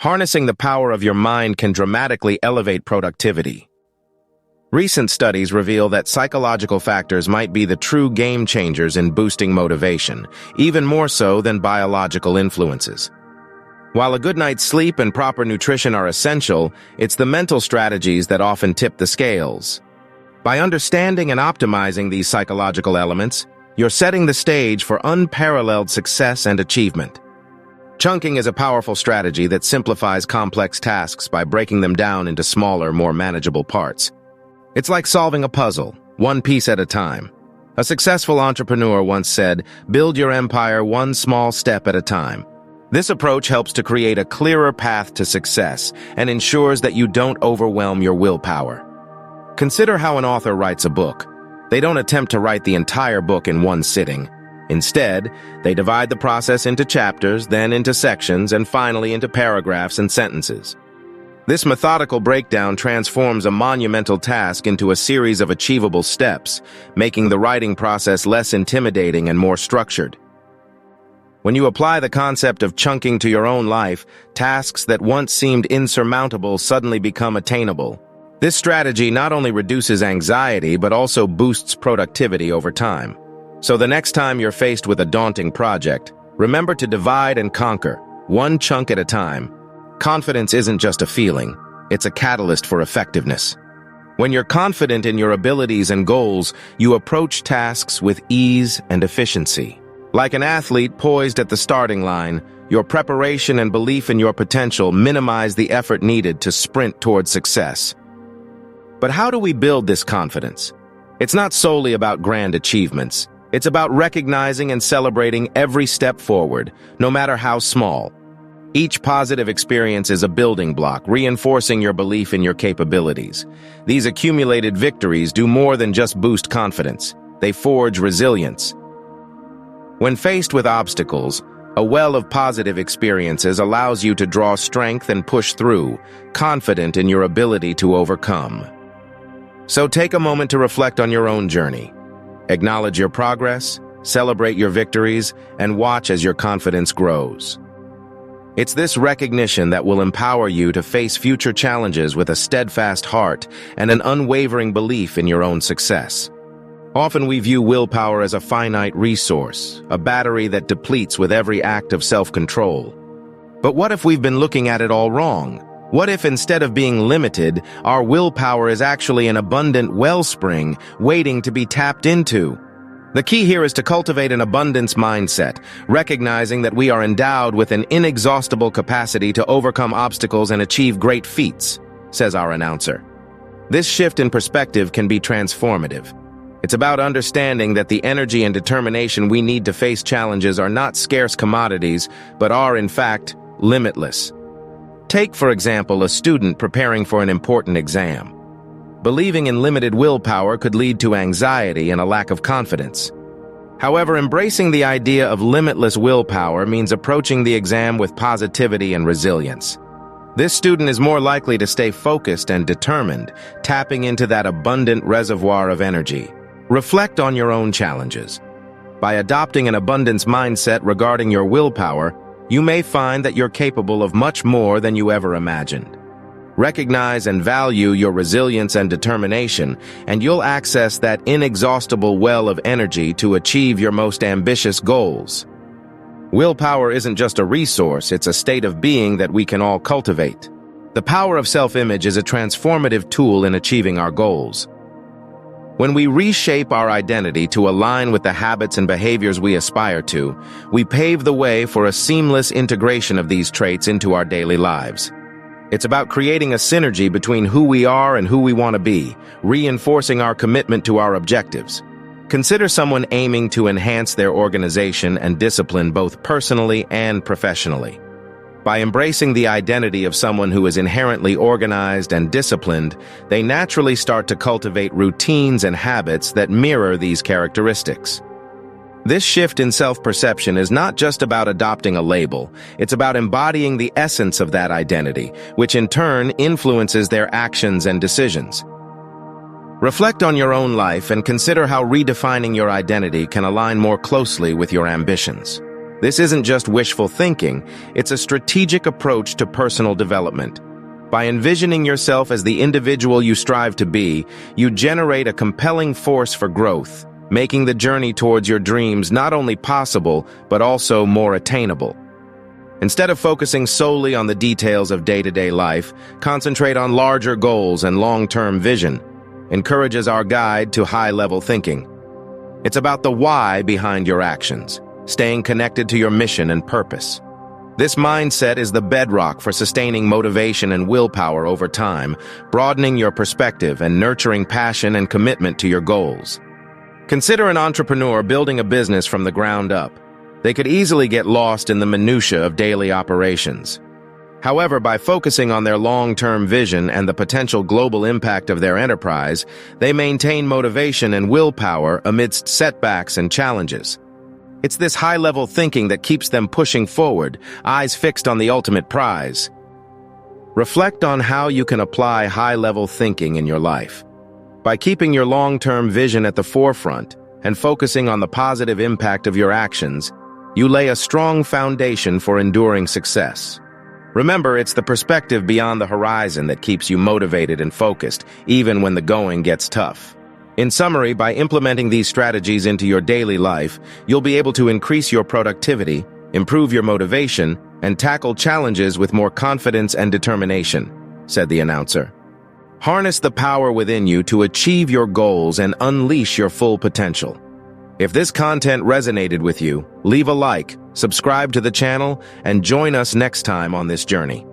Harnessing the power of your mind can dramatically elevate productivity. Recent studies reveal that psychological factors might be the true game changers in boosting motivation, even more so than biological influences. While a good night's sleep and proper nutrition are essential, it's the mental strategies that often tip the scales. By understanding and optimizing these psychological elements, you're setting the stage for unparalleled success and achievement. Chunking is a powerful strategy that simplifies complex tasks by breaking them down into smaller, more manageable parts. It's like solving a puzzle, one piece at a time. A successful entrepreneur once said, "Build your empire one small step at a time." This approach helps to create a clearer path to success and ensures that you don't overwhelm your willpower. Consider how an author writes a book. They don't attempt to write the entire book in one sitting. Instead, they divide the process into chapters, then into sections, and finally into paragraphs and sentences. This methodical breakdown transforms a monumental task into a series of achievable steps, making the writing process less intimidating and more structured. When you apply the concept of chunking to your own life, tasks that once seemed insurmountable suddenly become attainable. This strategy not only reduces anxiety but also boosts productivity over time. So the next time you're faced with a daunting project, remember to divide and conquer, one chunk at a time. Confidence isn't just a feeling, it's a catalyst for effectiveness. When you're confident in your abilities and goals, you approach tasks with ease and efficiency. Like an athlete poised at the starting line, your preparation and belief in your potential minimize the effort needed to sprint towards success. But how do we build this confidence? It's not solely about grand achievements. It's about recognizing and celebrating every step forward, no matter how small. Each positive experience is a building block, reinforcing your belief in your capabilities. These accumulated victories do more than just boost confidence. They forge resilience. When faced with obstacles, a well of positive experiences allows you to draw strength and push through, confident in your ability to overcome. So take a moment to reflect on your own journey. Acknowledge your progress, celebrate your victories, and watch as your confidence grows. It's this recognition that will empower you to face future challenges with a steadfast heart and an unwavering belief in your own success. Often we view willpower as a finite resource, a battery that depletes with every act of self-control. But what if we've been looking at it all wrong? What if instead of being limited, our willpower is actually an abundant wellspring waiting to be tapped into? The key here is to cultivate an abundance mindset, recognizing that we are endowed with an inexhaustible capacity to overcome obstacles and achieve great feats, says our announcer. This shift in perspective can be transformative. It's about understanding that the energy and determination we need to face challenges are not scarce commodities, but are, in fact, limitless. Take, for example, a student preparing for an important exam. Believing in limited willpower could lead to anxiety and a lack of confidence. However, embracing the idea of limitless willpower means approaching the exam with positivity and resilience. This student is more likely to stay focused and determined, tapping into that abundant reservoir of energy. Reflect on your own challenges. By adopting an abundance mindset regarding your willpower, you may find that you're capable of much more than you ever imagined. Recognize and value your resilience and determination, and you'll access that inexhaustible well of energy to achieve your most ambitious goals. Willpower isn't just a resource, it's a state of being that we can all cultivate. The power of self-image is a transformative tool in achieving our goals. When we reshape our identity to align with the habits and behaviors we aspire to, we pave the way for a seamless integration of these traits into our daily lives. It's about creating a synergy between who we are and who we want to be, reinforcing our commitment to our objectives. Consider someone aiming to enhance their organization and discipline both personally and professionally. By embracing the identity of someone who is inherently organized and disciplined, they naturally start to cultivate routines and habits that mirror these characteristics. This shift in self-perception is not just about adopting a label, it's about embodying the essence of that identity, which in turn influences their actions and decisions. Reflect on your own life and consider how redefining your identity can align more closely with your ambitions. This isn't just wishful thinking, it's a strategic approach to personal development. By envisioning yourself as the individual you strive to be, you generate a compelling force for growth, making the journey towards your dreams not only possible, but also more attainable. Instead of focusing solely on the details of day-to-day life, concentrate on larger goals and long-term vision. Encourages our guide to high-level thinking. It's about the why behind your actions, staying connected to your mission and purpose. This mindset is the bedrock for sustaining motivation and willpower over time, broadening your perspective and nurturing passion and commitment to your goals. Consider an entrepreneur building a business from the ground up. They could easily get lost in the minutiae of daily operations. However, by focusing on their long-term vision and the potential global impact of their enterprise, they maintain motivation and willpower amidst setbacks and challenges. It's this high-level thinking that keeps them pushing forward, eyes fixed on the ultimate prize. Reflect on how you can apply high-level thinking in your life. By keeping your long-term vision at the forefront and focusing on the positive impact of your actions, you lay a strong foundation for enduring success. Remember, it's the perspective beyond the horizon that keeps you motivated and focused, even when the going gets tough. In summary, by implementing these strategies into your daily life, you'll be able to increase your productivity, improve your motivation, and tackle challenges with more confidence and determination, said the announcer. Harness the power within you to achieve your goals and unleash your full potential. If this content resonated with you, leave a like, subscribe to the channel, and join us next time on this journey.